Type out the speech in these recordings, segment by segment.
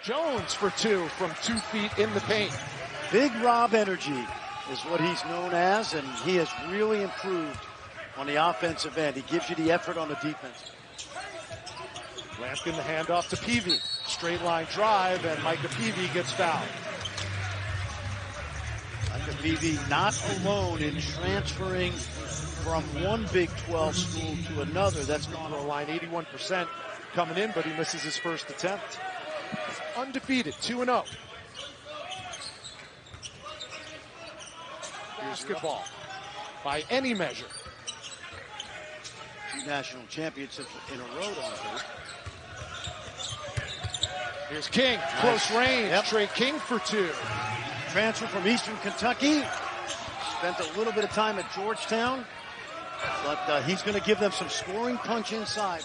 Jones for two from 2 feet in the paint. Big Rob energy is what he's known as, and he has really improved on the offensive end. He gives you the effort on the defense. Lampkin the handoff to Peavy. Straight line drive, and Micah Peavy gets fouled. Micah Peavy not alone in transferring from one Big 12 school to another. That's gone On the line, 81% coming in, but he misses his first attempt. Undefeated, 2-0. Basketball, by any measure. 2 national championships in a row on it. Here's King, close range. Yep. Trey King for 2. Transfer from Eastern Kentucky. Spent a little bit of time at Georgetown, but he's going to give them some scoring punch inside.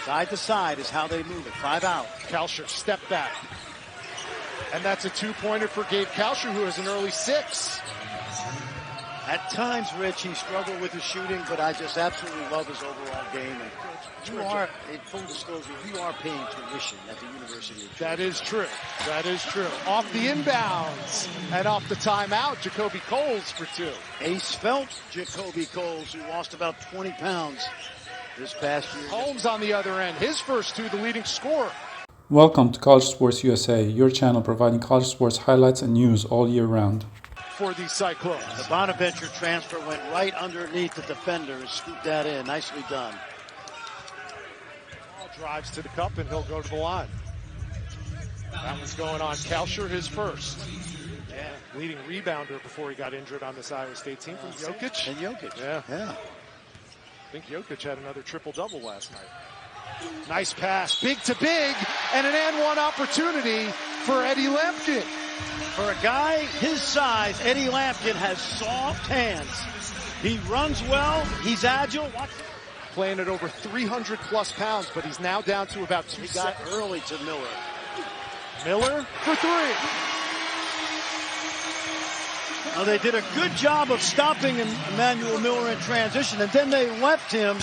Side to side is how they move it. 5 out. Kalsher, step back. And that's a 2-pointer for Gabe Kalsher, who has an early 6. At times, Rich, he struggled with his shooting, but I just absolutely love his overall game. And you are, in full disclosure, you are paying tuition at the University of Georgia. That is true. That is true. Off the inbounds and off the timeout, Jacoby Coles for 2. A svelte Jacoby Coles, who lost about 20 pounds this past year. Holmes on the other end, his first 2, the leading scorer. Welcome to College Sports USA, your channel providing college sports highlights and news all year round. For the Cyclones. The Bonaventure transfer went right underneath the defender and scooped that in. Nicely done. Ball drives to the cup and he'll go to the line. That one's going on Kalsher, his first. Yeah, leading rebounder before he got injured on this Iowa State team from Jokic. And Jokic. Yeah. I think Jokic had another triple-double last night. Nice pass, big to big, and an and one opportunity for Eddie Lampkin. For a guy his size, Eddie Lampkin has soft hands. He runs well, he's agile. Playing at over 300 plus pounds, but he's now down to about 2. He got early to Miller. Miller for 3. Now they did a good job of stopping Emmanuel Miller in transition, and then they left him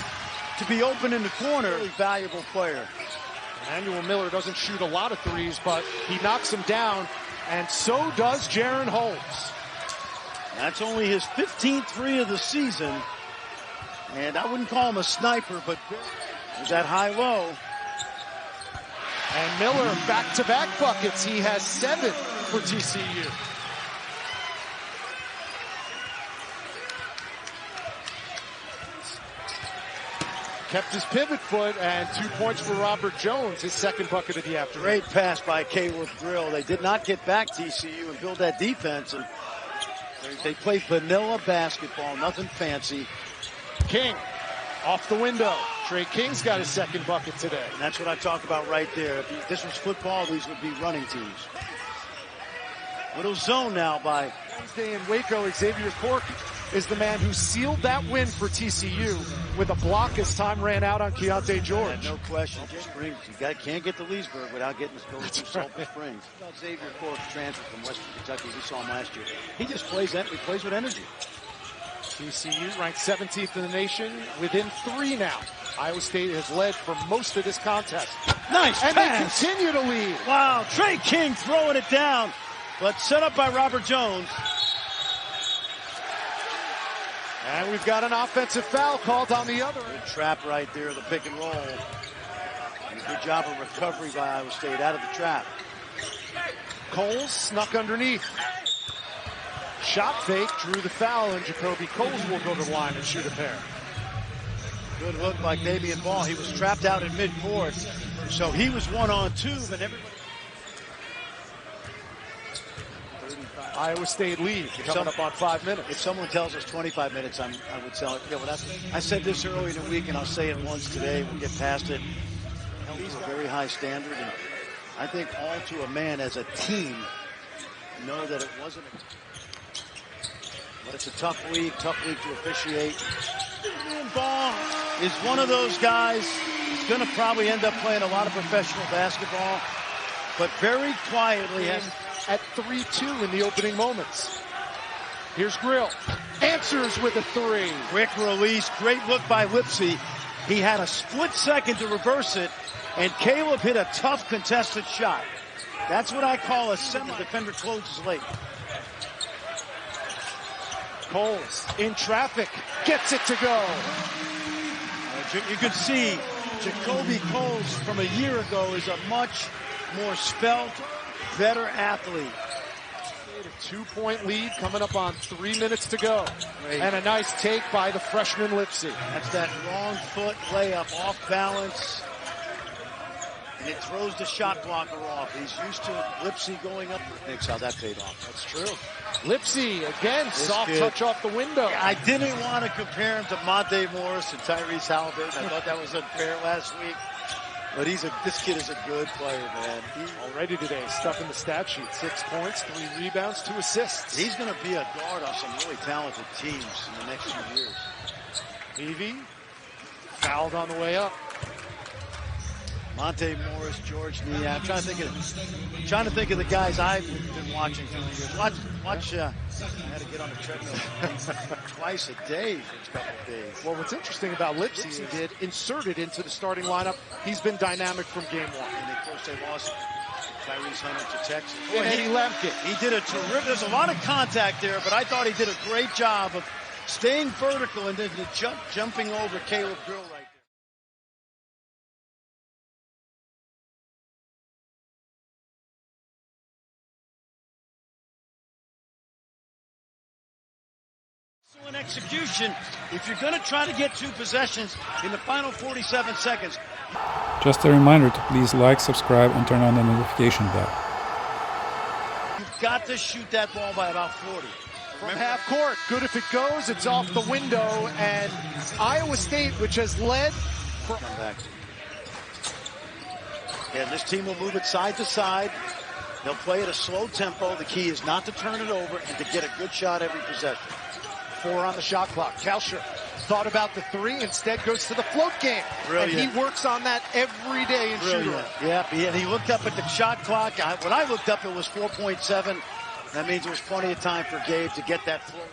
to be open in the corner. Really valuable player. Emmanuel Miller doesn't shoot a lot of threes, but he knocks him down, and so does Jaron Holmes. That's only his 15th 3 of the season, and I wouldn't call him a sniper, but it was that high-low. And Miller back-to-back buckets. He has 7 for TCU. Kept his pivot foot, and 2 points for Robert Jones, his second bucket of the afternoon. Great pass by Kayworth Grill. They did not get back TCU and build that defense, and they played vanilla basketball, nothing fancy. King off the window. Trey King's got his second bucket today. And that's what I talk about right there. If this was football, these would be running teams. Little zone now by Wednesday in Waco. Xavier Cork is the man who sealed that win for TCU with a block as time ran out on Keontae George. Yeah, no question. Springs, you can't get to Leesburg without getting to go through Sulphur Springs. Xavier Cork transfer from Western Kentucky. We saw him last year. He just plays that. He plays with energy. TCU ranked 17th in the nation, within 3 now. Iowa State has led for most of this contest. Nice and pass. They continue to lead. Wow, Trey King throwing it down, but set up by Robert Jones. And we've got an offensive foul called on the other. Good trap right there, the pick and roll. And a good job of recovery by Iowa State out of the trap. Coles snuck underneath. Shot fake, drew the foul, and Jacoby Coles will go to the line and shoot a pair. Good look by Davian Ball. He was trapped out in midcourt, so he was 1-on-2, but everybody. Iowa State lead coming up on 5 minutes. If someone tells us 25 minutes, I would tell it. Yeah, well, I said this earlier in the week, and I'll say it once today. We'll get past it. It's a very high standard, and I think all to a man as a team know that it wasn't. But it's a tough week to officiate. Ball is one of those guys who's going to probably end up playing a lot of professional basketball, but very quietly has at 3-2 in the opening moments. Here's Grill. Answers with a 3. Quick release. Great look by Lipsy. He had a split second to reverse it, and Caleb hit a tough contested shot. That's what I call a defender closes late. Coles in traffic, gets it to go. You can see Jacoby Coles from a year ago is a much more svelte, better athlete. A 2-point lead coming up on 3 minutes to go. Great. And a nice take by the freshman Lipsy. That's that wrong foot layup off balance. And it throws the shot blocker off. He's used to Lipsy going up. Thanks how that paid off. That's true. Lipsy, again, soft touch off the window. I didn't want to compare him to Monte Morris and Tyrese Halliburton. I thought that was unfair last week. But this kid is a good player, man. Already today, stuff in the stat sheet. 6 points, 3 rebounds, 2 assists. He's going to be a guard on some really talented teams in the next few years. Levy, fouled on the way up. Monte Morris, George Nia. I'm trying to think of the guys I've been watching through the years. Watch. I had to get on the treadmill twice a day for a couple of days. Well, what's interesting about Lipsy, he did inserted into the starting lineup. He's been dynamic from game one. And of course, they lost Tyrese Hunter to Texas. And Eddie Lampkin. He did a terrific. There's a lot of contact there, but I thought he did a great job of staying vertical and then jumping over Caleb Grill right there. In execution, if you're going to try to get 2 possessions in the final 47 seconds. Just a reminder to please like, subscribe, and turn on the notification bell. You've got to shoot that ball by about 40. From half court, good if it goes, it's off the window, and Iowa State, which has led for... Come back. And this team will move it side to side. They'll play at a slow tempo. The key is not to turn it over and to get a good shot every possession. 4 on the shot clock. Kalsher thought about the 3, instead goes to the float game. Brilliant. And he works on that every day in shooting. Yeah, he looked up at the shot clock. When I looked up, it was 4.7. That means there was plenty of time for Gabe to get that float.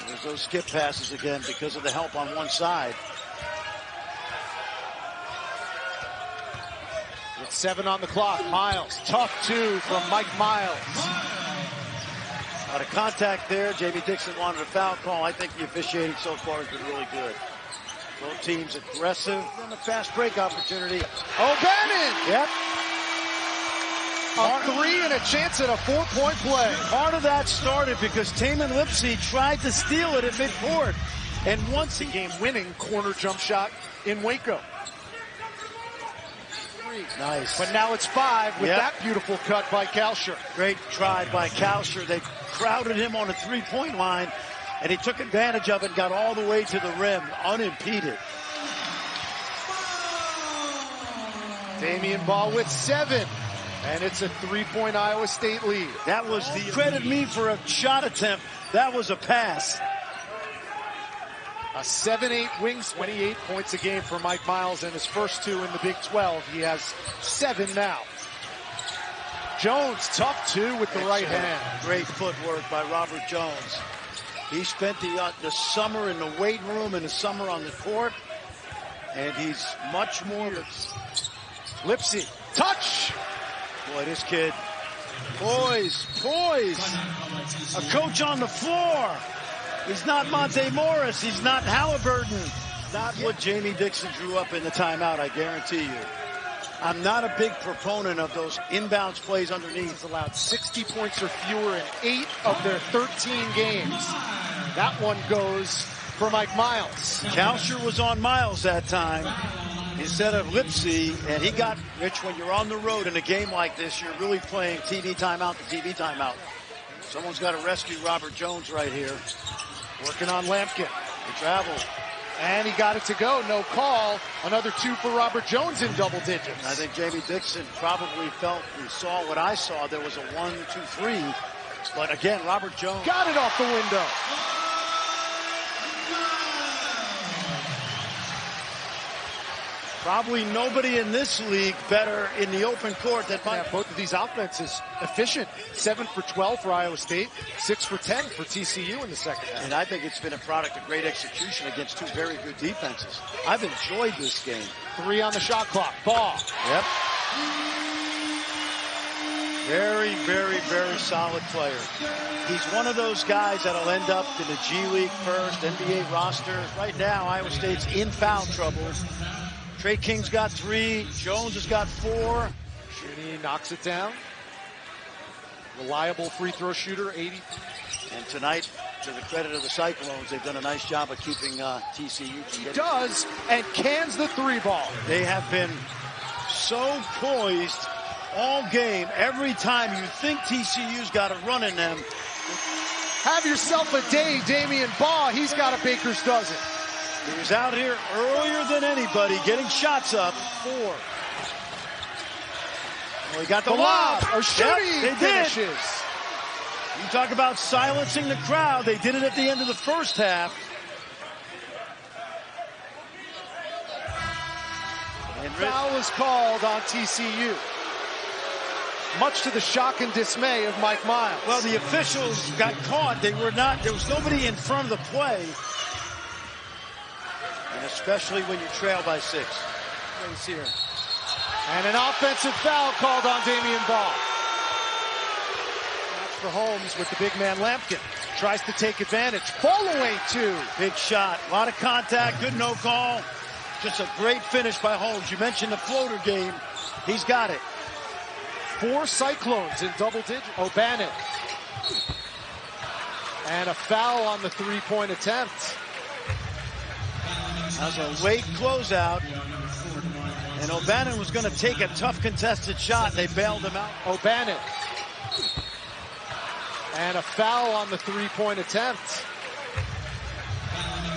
There's those skip passes again because of the help on one side. With 7 on the clock, Miles, tough 2 from Mike Miles. A lot of contact there. Jamie Dixon wanted a foul call. I think the officiating so far has been really good. Both teams aggressive. And a fast break opportunity. O'Bannon! Yep. A 3 and a chance at a 4-point play. Part of that started because Taman Lipsy tried to steal it at midcourt. And once the game-winning corner jump shot in Waco. Nice. But now it's 5 with that beautiful cut by Kalsher. Great try by Kalsher. They crowded him on the 3-point line, and he took advantage of it and got all the way to the rim, unimpeded. Damian Ball with 7, and it's a 3-point Iowa State lead. That was the credit me for a shot attempt. That was a pass. A 7-8 wings, 28 points a game for Mike Miles in his first 2 in the Big 12. He has 7 now. Jones, tough 2 with the right hand. Great footwork by Robert Jones. He spent the summer in the weight room and the summer on the court, and he's much more. Lipsy, touch! Boy, this kid, poise. A coach on the floor. He's not Monte Morris. He's not Halliburton. Not what Jamie Dixon drew up in the timeout, I guarantee you. I'm not a big proponent of those inbounds plays underneath. He's allowed 60 points or fewer in 8 of their 13 games. That one goes for Mike Miles. Kalsher was on Miles that time instead of Lipsy, and he got, Rich, when you're on the road in a game like this, you're really playing TV timeout to TV timeout. Someone's got to rescue Robert Jones right here. Working on Lampkin. He traveled. And he got it to go. No call. Another 2 for Robert Jones in double digits. I think Jamie Dixon probably felt he saw what I saw. There was a 1, 2, 3. But again, Robert Jones got it off the window. Probably nobody in this league better in the open court than Mike. Yeah, both of these offenses efficient. 7 for 12 for Iowa State, 6 for 10 for TCU in the second half. And I think it's been a product of great execution against two very good defenses. I've enjoyed this game. 3 on the shot clock. Ball. Yep. Very, very, very solid player. He's one of those guys that'll end up in the G League first, NBA roster. Right now, Iowa State's in foul trouble. Trey King's got 3. Jones has got 4. Shuni knocks it down. Reliable free throw shooter, 80. And tonight, to the credit of the Cyclones, they've done a nice job of keeping TCU from getting. Does, and cans the 3 ball. They have been so poised all game. Every time you think TCU's got a run in them. Have yourself a day, Damian Baugh. He's got a baker's dozen. He was out here earlier than anybody, getting shots up. 4. Well, he got the lob. lob. Shooting They finishes. did. You talk about silencing the crowd. They did it at the end of the first half. And foul was called on TCU. Much to the shock and dismay of Mike Miles. Well, the officials got caught. They were not, there was nobody in front of the play. And especially when you trail by 6. Race here. And an offensive foul called on Damian Baugh. That's for Holmes with the big man Lampkin. Tries to take advantage. Fall away 2. Big shot. A lot of contact. Good no call. Just a great finish by Holmes. You mentioned the floater game. He's got it. 4 Cyclones in double digits. O'Bannon. And a foul on the 3-point attempt. That was a late closeout. And O'Bannon was going to take a tough contested shot. They bailed him out. O'Bannon. And a foul on the 3-point attempt.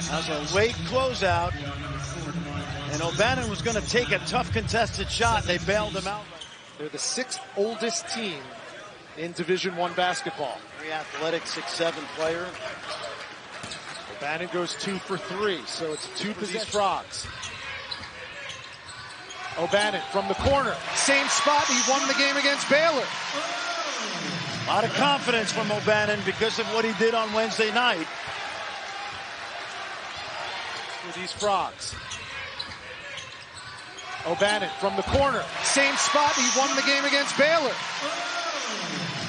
That was a late closeout. And O'Bannon was going to take a tough contested shot. They bailed him out. They're the 6th oldest team in Division I basketball. Very athletic, 6'7" player. O'Bannon goes 2 for 3, so it's 2 for these Frogs. O'Bannon from the corner, same spot he won the game against Baylor. A lot of confidence from O'Bannon because of what he did on Wednesday night. For these Frogs. O'Bannon from the corner, same spot he won the game against Baylor.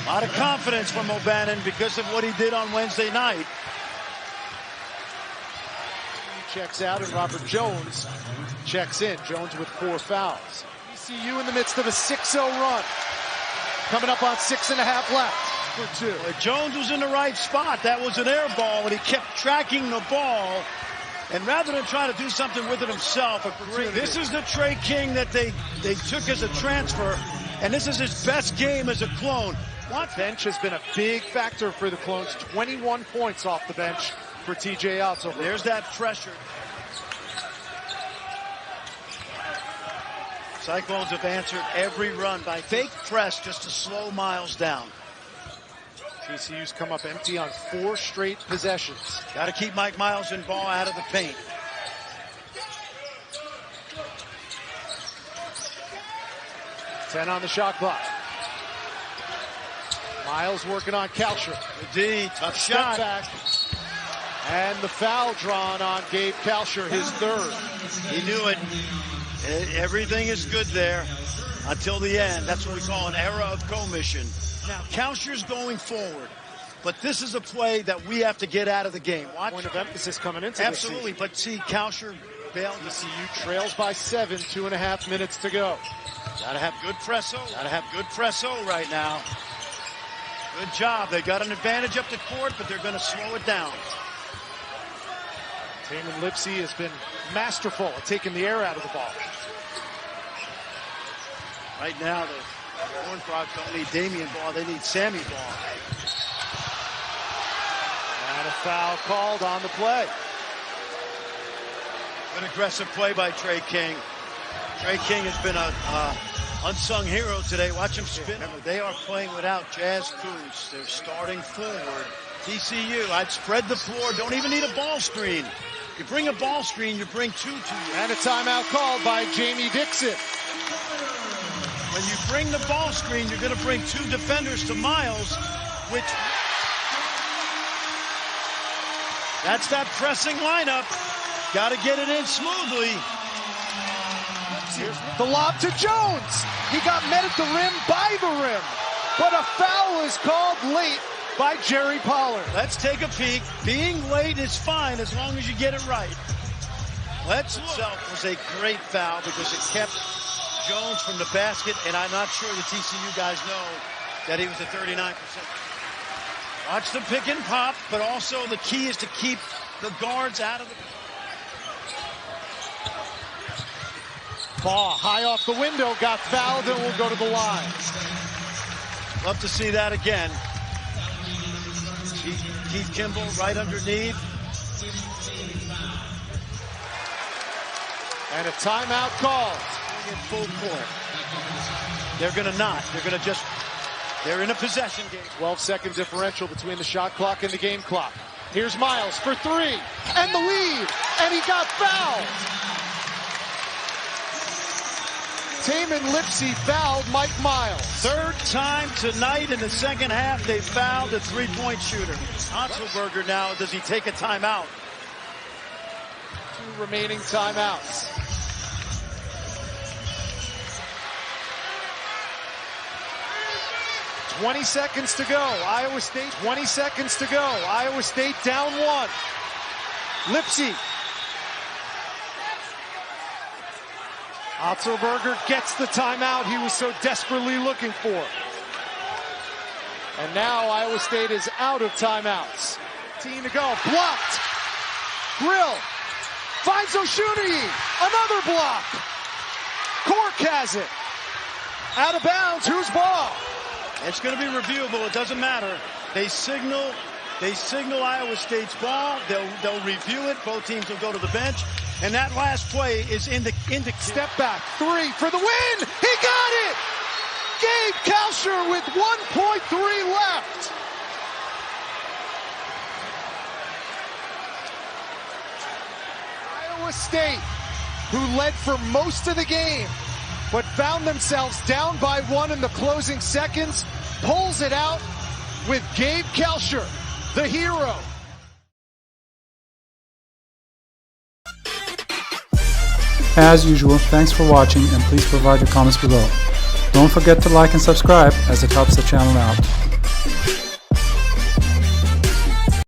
A lot of confidence from O'Bannon because of what he did on Wednesday night. He checks out and Robert Jones checks in. Jones with 4 fouls. TCU in the midst of a 6-0 run. Coming up on 6.5 left for 2. Well, Jones was in the right spot. That was an air ball, and he kept tracking the ball. And rather than try to do something with it himself, this is the Trey King that they took as a transfer, and this is his best game as a clone. What? Bench has been a big factor for the Clones. 21 points off the bench for TJ Otzel. There's that pressure. Cyclones have answered every run by fake press just to slow Miles down. TCU's come up empty on 4 straight possessions. Got to keep Mike Miles and Ball out of the paint. Ten on the shot clock. Miles working on Kalsher. D, tough shot. Back. And the foul drawn on Gabe Kalsher, his 3rd. He knew it. Everything is good there until the end. That's what we call an era of commission. Now, Kalsher's going forward, but this is a play that we have to get out of the game. Watch. Point of emphasis coming into Absolutely, but see, Kalsher bailed. TCU trails by 7, 2.5 minutes to go. Gotta have good presso. Gotta have good presso right now. Good job. They got an advantage up the court, but they're going to slow it down. Taman Lipsey has been masterful at taking the air out of the ball. Right now, the Horned Frogs don't need Damian Ball. They need Sammy Ball. And a foul called on the play. Good aggressive play by Trey King. Trey King has been a unsung hero today. Watch him spin. Remember, they are playing without Jazz Coons. They're starting forward. TCU, I'd spread the floor. Don't even need a ball screen. You bring a ball screen, you bring two to you. And a timeout called by Jamie Dixon. When you bring the ball screen, you're going to bring two defenders to Miles, which... That's that pressing lineup. Got to get it in smoothly. The lob to Jones. He got met at the rim by the rim. But a foul is called late by Jerry Pollard. Let's take a peek. Being late is fine as long as you get it right. Let's itself was a great foul because it kept Jones from the basket, and I'm not sure the TCU guys know that he was at 39%. Watch the pick and pop, but also the key is to keep the guards out of the... Ball high off the window, got fouled, and will go to the line. Love to see that again. Keith Kimball right underneath. And a timeout called. In full court. They're going to not. They're going to just... They're in a possession game. 12-second differential between the shot clock and the game clock. Here's Miles for three. And the lead. And he got fouled. Taman Lipsey fouled Mike Miles. Third time tonight in the second half they fouled a three-point shooter. Otzelberger now, does he take a timeout? 2 remaining timeouts. "20 seconds to go. Iowa State, 20 seconds to go. Iowa State down 1. Lipsey. Otzelberger gets the timeout he was so desperately looking for. And now Iowa State is out of timeouts. 15 to go. Blocked. Grill. Finds Oshunyi. Another block. Cork has it. Out of bounds. Whose ball? It's going to be reviewable. It doesn't matter. They signal Iowa State's ball. They'll review it. Both teams will go to the bench. And that last play is indicative. Step back. 3 for the win. He got it. Gabe Kalsher with 1.3 left. Iowa State, who led for most of the game, but found themselves down by 1 in the closing seconds, pulls it out with Gabe Kalsher, the hero. As usual, thanks for watching and please provide your comments below. Don't forget to like and subscribe as it helps the channel out.